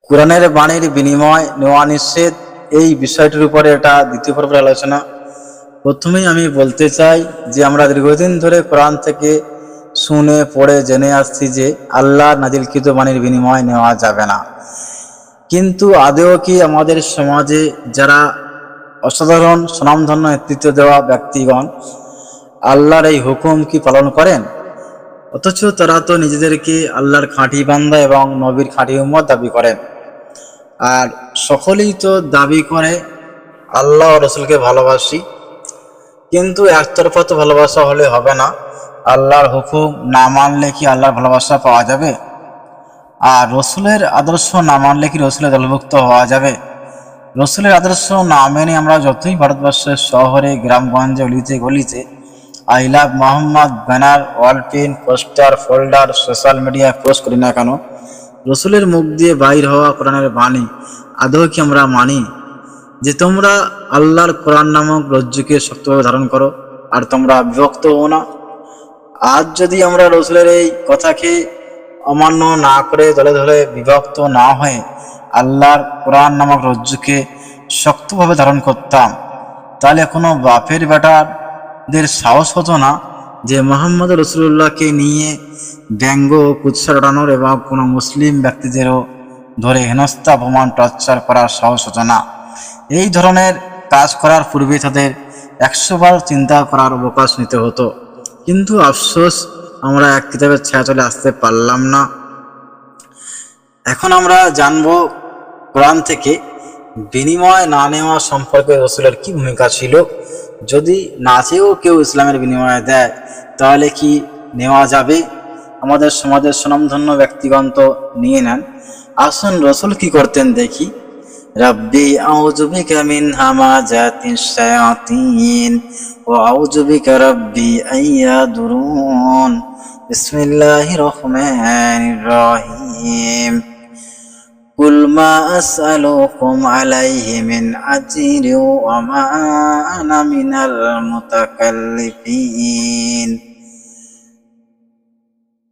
কোরআনের বাণীর বিনিময় নেওয়া নিষেধ, এই বিষয়টির উপরে এটা দ্বিতীয় পর্বের আলোচনা। প্রথমেই আমি বলতে চাই যে আমরা দীর্ঘদিন ধরে কোরআন থেকে শুনে পড়ে জেনে আসছি যে আল্লাহর নাজিলকৃত বাণীর বিনিময় নেওয়া যাবে না। কিন্তু আদৌ কি আমাদের সমাজে যারা অসাধারণ স্বনামধন্য নেতৃত্ব দেওয়া ব্যক্তিগণ আল্লাহর এই হুকুম কি পালন করেন? অথচ তারা তো নিজেদেরকে আল্লাহর খাঁটি বান্দা এবং নবীর খাঁটি উম্মত দাবি করেন। আর সকলেই তো দাবি করে আল্লাহ ও রসুলকে ভালোবাসি, কিন্তু একতরফা তো ভালোবাসা হলে হবে না। আল্লাহর হুকুম না মানলে কি আল্লাহর ভালোবাসা পাওয়া যাবে? আর রসুলের আদর্শ না মানলে কি রসুলের দলভুক্ত হওয়া যাবে? রসুলের আদর্শ না মেনে আমরা যতই ভারতবর্ষের শহরে গ্রামগঞ্জে অলিতে গলিতে আই লাভ মোহাম্মদ ব্যানার, ওয়ালপিন, পোস্টার, ফোল্ডার, সোশ্যাল মিডিয়ায় পোস্ট করি না কেন, রসুলের মুখ দিয়ে বাইর হওয়া কোরআনের বাণী আদৌ কি আমরা মানি যে তোমরা আল্লাহর কোরআন নামক রজ্জুকে শক্তভাবে ধারণ করো আর তোমরা বিভক্ত হও না? আজ যদি আমরা রসুলের এই কথাকে অমান্য না করে দলে দলে বিভক্ত না হয়ে আল্লাহর কোরআন নামক রজ্জুকে শক্তভাবে ধারণ করতাম, তাহলে কোনো বাপের বেটাদের সাহস হতো না যে মোহাম্মদ রসুল্লাহকে নিয়ে ব্যঙ্গ ও কুৎসা রটানোর এবং কোনো মুসলিম ব্যক্তিদেরও ধরে হেনস্থা, অপমান, টর্চার করার সাহস হতো না। এই ধরনের কাজ করার পূর্বে তাদের 100 বার চিন্তা করার অবকাশ নিতে হতো। কিন্তু আফসোস, আমরা এক কিতাবের ছায়া চলে আসতে পারলাম না। এখন আমরা জানবো কোরআন থেকে বিনিময় না নেওয়া সম্পর্কে রসুলের কি ভূমিকা ছিল। যদি না চেয়েও কেউ ইসলামের বিনিময় দেয় তাহলে কি নেওয়া যাবে? আমাদের সমাজের স্বনামধন্য ব্যক্তিগণ তো নিয়ে নেন। আসুন রসুল কি করতেন দেখি। রব্বি আউযু বিকা মিন হামাযাতিশ শায়াতিন ওয়া আউযু বিকা রব্বি আইয়াদুরুন। বিসমিল্লাহির রহমানির রহিম। কুল মা আসআলুকুম আলাইহি মিন আজরিন ওয়া মা আনা মিনাল মুতাকাল্লিফিন।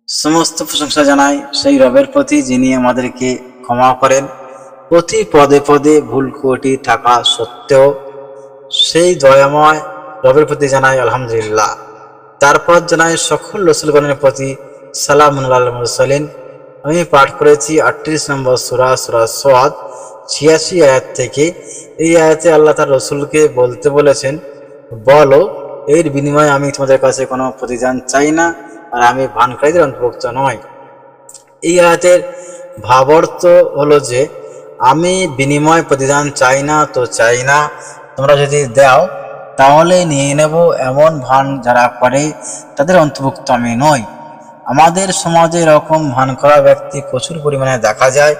সমস্ত প্রশংসা জানাই সেই রবের প্রতি যিনি আমাদেরকে ক্ষমা করেন প্রতি পদে পদে ভুল ত্রুটি থাকা সত্ত্বেও। সেই দয়াময় রবের প্রতি জানাই আলহামদুলিল্লাহ। তারপর জানাই সকল রসুলগণের প্রতি সালামুন আলাল মুরসালিন। আমি পাঠ করেছি 38 নম্বর সূরা সাদ 86 আয়াত থেকে। এই আয়াতে আল্লাহ তার রসুলকে বলতে বলেছেন, বলো এর বিনিময়ে আমি তোমাদের কাছে কোনো প্রতিদান চাই না আর আমি ভানকারীদের অন্তর্ভুক্ত নয়। এই আয়াতের ভাবার্থ হলো যে আমি বিনিময় প্রতিদান চাই না তো চাই না, তোমরা যদি দাও তাহলে নিয়ে নেব, এমন ভান যারা করে তাদের অন্তর্ভুক্ত আমি নই। আমাদের সমাজে এরকম ভান করা ব্যক্তি প্রচুর পরিমাণে দেখা যায়।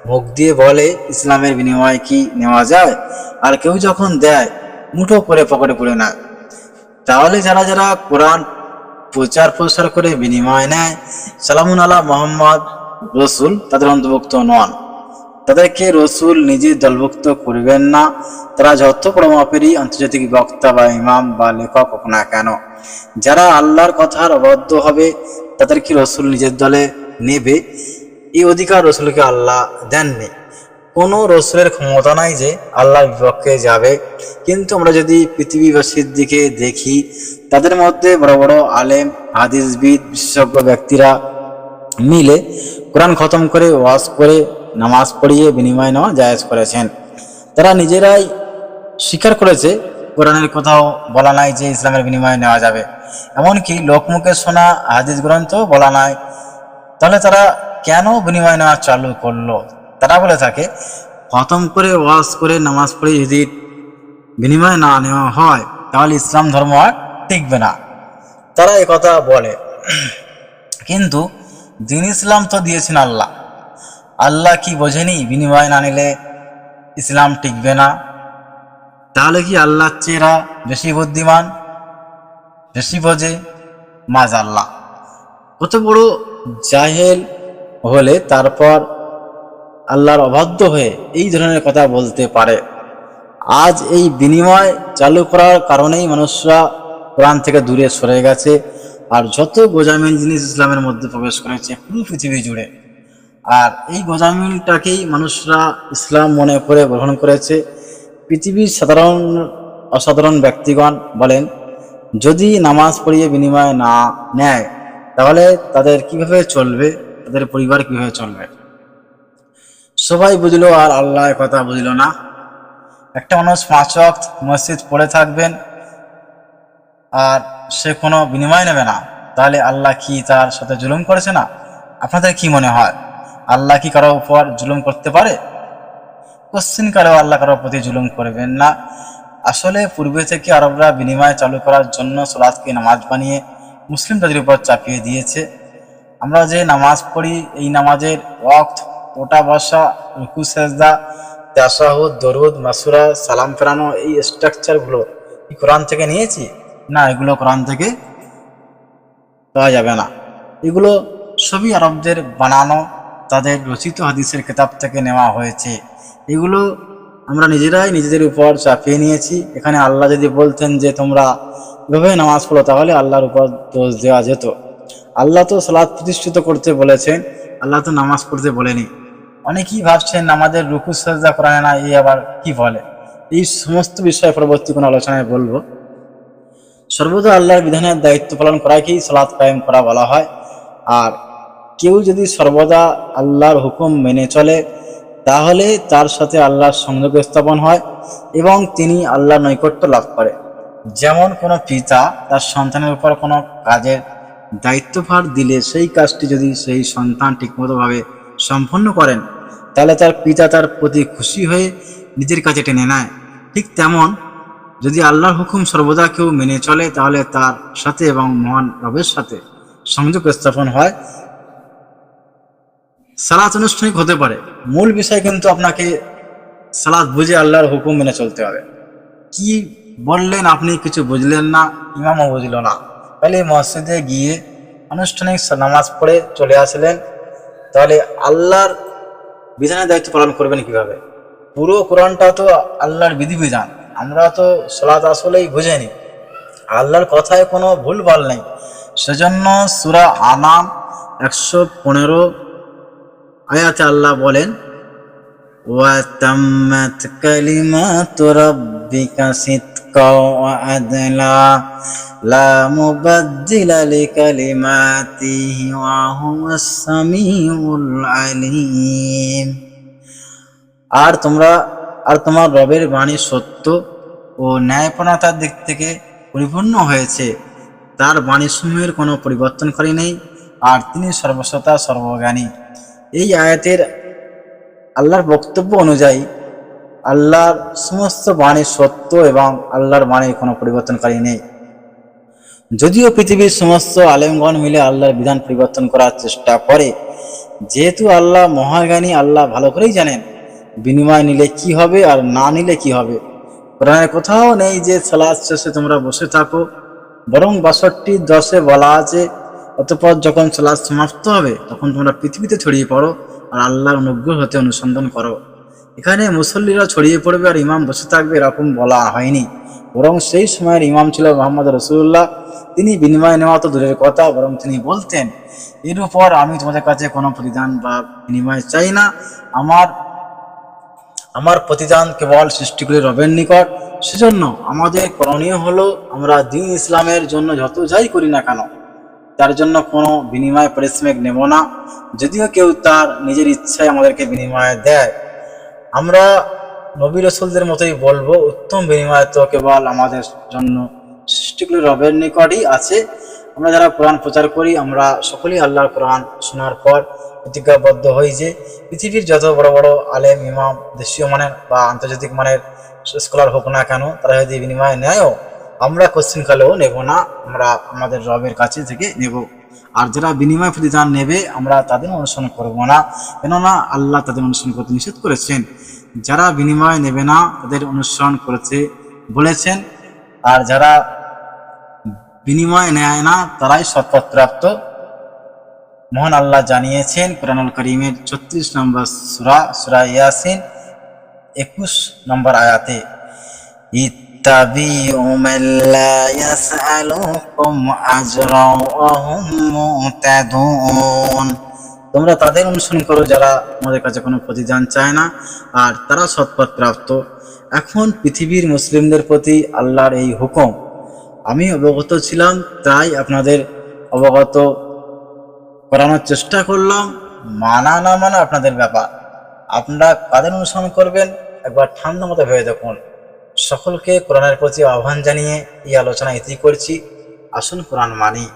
মুখ দিয়ে বলে ইসলামের বিনিময় কি নেওয়া যায়, আর কেউ যখন দেয় মুঠো করে পকেটে পুরে নেয়। তাহলে যারা যারা কোরআন প্রচার প্রসার করে বিনিময় নেয় সালামুন আলা মোহাম্মদ রসুল, তাদের অন্তর্ভুক্ত নন। তাদেরকে রসুল নিজে দলভুক্ত করবেন না। তারা যত বড় মাপেরই আন্তর্জাতিক বক্তা বা ইমাম বা লেখক হোক না কেন, যারা আল্লাহর কথার অবাধ্য হবে তাদেরকে রসুল নিজের দলে নেবে, এই অধিকার রসুলকে আল্লাহ দেননি। কোনো রসুলের ক্ষমতা নাই যে আল্লাহর বিপক্ষে যাবে। কিন্তু আমরা যদি পৃথিবীবাসীর দিকে দেখি, তাদের মধ্যে বড় বড় আলেম, হাদিসবিদ, বিশেষজ্ঞ ব্যক্তিরা মিলে কোরআন খতম করে, ওয়াজ করে, নামাজ পড়িয়ে বিনিময় নেওয়া জায়েজ করেছেন। তারা নিজেরাই স্বীকার করেছে কোরআনের কোথাও বলা নাই যে ইসলামের বিনিময় নেওয়া যাবে, এমনকি লোকমুখে শোনা হাদিস গ্রন্থ বলা নাই। তাহলে তারা কেন বিনিময় নেওয়া চালু করলো? তারা বলে থাকে খতম করে, ওয়াজ করে, নামাজ পড়ে যদি বিনিময় না নেওয়া হয় তাহলে ইসলাম ধর্ম আর টিকবে না। তারা একথা বলে, কিন্তু দিন ইসলাম তো দিয়েছেন আল্লাহ। আল্লাহ কি বোঝেনি বিনিময় না নিলে ইসলাম টিকবে না? তাহলে কি আল্লাহর চেয়েরা বেশি বুদ্ধিমান, বেশি বোঝে? মাজাল্লাহ। কত বড় জাহেল হলে তারপর আল্লাহর অবাধ্য হয়ে এই ধরনের কথা বলতে পারে? আজ এই বিনিময় চালু করার কারণেই মানুষরা কোরআন থেকে দূরে সরে গেছে, আর যত গোজামিল জিনিস ইসলামের মধ্যে প্রবেশ করেছে পুরো পৃথিবী জুড়ে। আর এই গোঁজামিলটাকেই মানুষরা ইসলাম মনে করে গ্রহণ করেছে। পৃথিবীর অসাধারণ ব্যক্তিগণ বলেন, যদি নামাজ পড়িয়ে বিনিময় না নেয় তাহলে তাদের কিভাবে চলবে, তাদের পরিবার কিভাবে চলবে। সবাই বুঝলো আর আল্লাহর কথা বুঝলো না। একটা মানুষ 5 ওয়াক্ত মসজিদ পড়ে থাকবেন আর সে কোনো বিনিময় নেবে না, তাহলে আল্লাহ কি তার সাথে জুলুম করেছে না? আপনাদের কি মনে হয়, আল্লাহ কি কারো উপর জুলুম করতে পারে? কোশ্চিন কালেও আল্লাহ কারোর প্রতি জুলুম করবেন না। আসলে পূর্বে থেকে আরবরা বিনিময় চালু করার জন্য সালাতকে নামাজ বানিয়ে মুসলিম জাতির উপর চাপিয়ে দিয়েছে। আমরা যে নামাজ পড়ি, এই নামাজের ওয়াক্ত, ওটা বসা, রুকু সেজদা, তাশাহুদ, দরুদ, মাসুরা, সালাম ফেরানো, এই স্ট্রাকচারগুলো কি কোরআন থেকে নিয়েছি? না, এগুলো কোরআন থেকে পাওয়া যাবে না। এগুলো সবই আরবদের বানানো, তাদের রচিত হাদিসের কিতাব থেকে নেওয়া হয়েছে। এগুলো আমরা নিজেরাই নিজেদের উপর চাপিয়ে নিয়েছি। এখানে আল্লাহ যদি বলতেন যে তোমরা এভাবে নামাজ পড়ো, তাহলে আল্লাহর উপর দোষ দেওয়া যেত। আল্লাহ তো সালাত প্রতিষ্ঠিত করতে বলেছেন, আল্লাহ তো নামাজ পড়তে বলেনি। অনেকেই ভাবছেন আমাদের রুকু সাজদা কোরআনে না, এই আবার কি বলে। এই সমস্ত বিষয়ে পরবর্তী কোনো আলোচনায় বলবো। সর্বদা আল্লাহর বিধানের দায়িত্ব পালন করাকেই সালাত কায়েম করা বলা হয়। আর কেউ যদি সর্বদা আল্লাহর হুকুম মেনে চলে, তাহলে তার সাথে আল্লাহর সংযোগ স্থাপন হয় এবং তিনি আল্লাহর নৈকট্য লাভ করে। যেমন কোনো পিতা তার সন্তানের উপর কোনো কাজের দায়িত্বভার দিলে সেই কাজটি যদি সেই সন্তান ঠিকমতোভাবে সম্পন্ন করেন, তাহলে তার পিতা তার প্রতি খুশি হয়ে নিজের কাছে টেনে নেয়। ঠিক তেমন যদি আল্লাহর হুকুম সর্বদা কেউ মেনে চলে, তাহলে তার সাথে এবং মহান রবের সাথে সংযোগ স্থাপন হয়। সালাত আনুষ্ঠানিক হতে পারে, মূল বিষয় কিন্তু আপনাকে সালাত বুঝে আল্লাহর হুকুম মেনে চলতে হবে। কি বললেন আপনি কিছু বুঝলেন না, ইমামও বুঝল না, তাহলে মসজিদে গিয়ে আনুষ্ঠানিক নামাজ পড়ে চলে আসলেন, তাহলে আল্লাহর বিধানের দায়িত্ব পালন করবেন কিভাবে? পুরো কোরআনটা তো আল্লাহর বিধিবিধান, আমরা তো সালাত আসলেই বুঝেনি, আল্লাহর কথায় কোনো ভুল ভাল নেই। সেজন্য সূরা আনাম 115 আয়াতে আল্লাহ বলেন, وَتَمَّتْ كَلِمَاتُ رَبِّكَ صِدْقًا وَعَدْلًا لَا مُبَدِّلَ لِكَلِمَاتِهِ وَهُوَ السَّمِيعُ الْعَلِيمُ। আর তোমার রবের বাণী সত্য ও ন্যায়পূর্ণতার দিক থেকে পরিপূর্ণ হয়েছে, তার বাণীসমূহের কোনো পরিবর্তনকারী নেই, আর তিনি সর্বশ্রোতা সর্বজ্ঞানী। এই আয়াতের আল্লাহর বক্তব্য অনুযায়ী আল্লাহর সমস্ত বাণী সত্য এবং আল্লাহর বাণীর কোনো পরিবর্তনকারী নেই। যদিও পৃথিবীর সমস্ত আলেমগণ মিলে আল্লাহর বিধান পরিবর্তন করার চেষ্টা করে, যেহেতু আল্লাহ মহাজ্ঞানী, আল্লাহ ভালো করেই জানেন বিনিময় নিলে কি হবে আর না নিলে কি হবে। কোরআনে কোথাও নেই যে সালাত শেষে তোমরা বসে থাকো, বরং 62:10 বলা আছে, অতঃপর যখন সালাত সমাপ্ত হবে তখন তোমরা পৃথিবীতে ছড়িয়ে পড়ো আর আল্লাহর অনুগ্রহ হতে অনুসন্ধান করো। এখানে মুসল্লিরা ছড়িয়ে পড়বে আর ইমাম বসে থাকবে, এরকম বলা হয়নি, বরং সেই সময়ের ইমাম ছিল মুহাম্মদ রাসূলুল্লাহ। তিনি বিনিময় নেওয়া তো দূরের কথা, বরং তিনি বলতেন, এর উপর আমি তোমাদের কাছে কোনো প্রতিদান বা বিনিময় চাই না, আমার প্রতিদান কেবল সৃষ্টিগুলির রবের নিকট। সেজন্য আমাদের করণীয় হলো, আমরা দ্বীন ইসলামের জন্য যত যাই করি না কেন, তার জন্য কোনো বিনিময় পারিশ্রমিক নেব না। যদিও কেউ তার নিজের ইচ্ছায় আমাদেরকে বিনিময় দেয়, আমরা নবী রাসূলদের মতোই বলবো, উত্তম বিনিময় তো কেবল আমাদের জন্য সৃষ্টিগুলির রবের নিকটই আছে। আমরা যারা কোরআন প্রচার করি, আমরা সকলেই আল্লাহর কোরআন শোনার পর প্রতিজ্ঞাবদ্ধ হই যে পৃথিবীর যত বড় বড় আলেম ইমাম, দেশীয় মানের বা আন্তর্জাতিক মানের স্কলার হোক না কেন, তারা যদি বিনিময় নেয়ও, আমরা কোশ্চিন কালেও নেব না, আমরা আমাদের রবের কাছে থেকে নেব। আর যারা বিনিময় প্রতিদান নেবে, আমরা তাদের অনুসরণ করব না, কেননা আল্লাহ তাদের অনুসরণ করতে নিষেধ করেছেন। যারা বিনিময় নেবে না তাদের অনুসরণ করতে বলেছেন, আর যারা বিনিময় নেয় না তারাই সৎপথপ্রাপ্ত। মহান আল্লাহ জানিয়েছেন কোরআনুল কারীমের 36 নম্বর সূরা ইয়াসিন 21 নম্বর আয়াতে, ইত্তাবিউ মান লা ইয়াসআলুকুম আজরান ওয়া হুম মুহতাদুন। তোমরা তাদের অনুসরণ করো যারা আমাদের কাছে কোনো প্রতিদান চায় না আর তারা সৎপথ প্রাপ্ত। এখন পৃথিবীর মুসলিমদের প্রতি আল্লাহর এই হুকুম আমি অবগত ছিলাম, তাই আপনাদের অবগত করানোর চেষ্টা করলাম। মানা না মানা আপনাদের ব্যাপার, আপনারা কাদের অনুসরণ করবেন একবার ঠান্ডা মতো ভেবে দেখুন। সকলকে কোরআনের প্রতি আহ্বান জানিয়ে এই আলোচনা ইতি করছি। আসুন কোরআন মানি।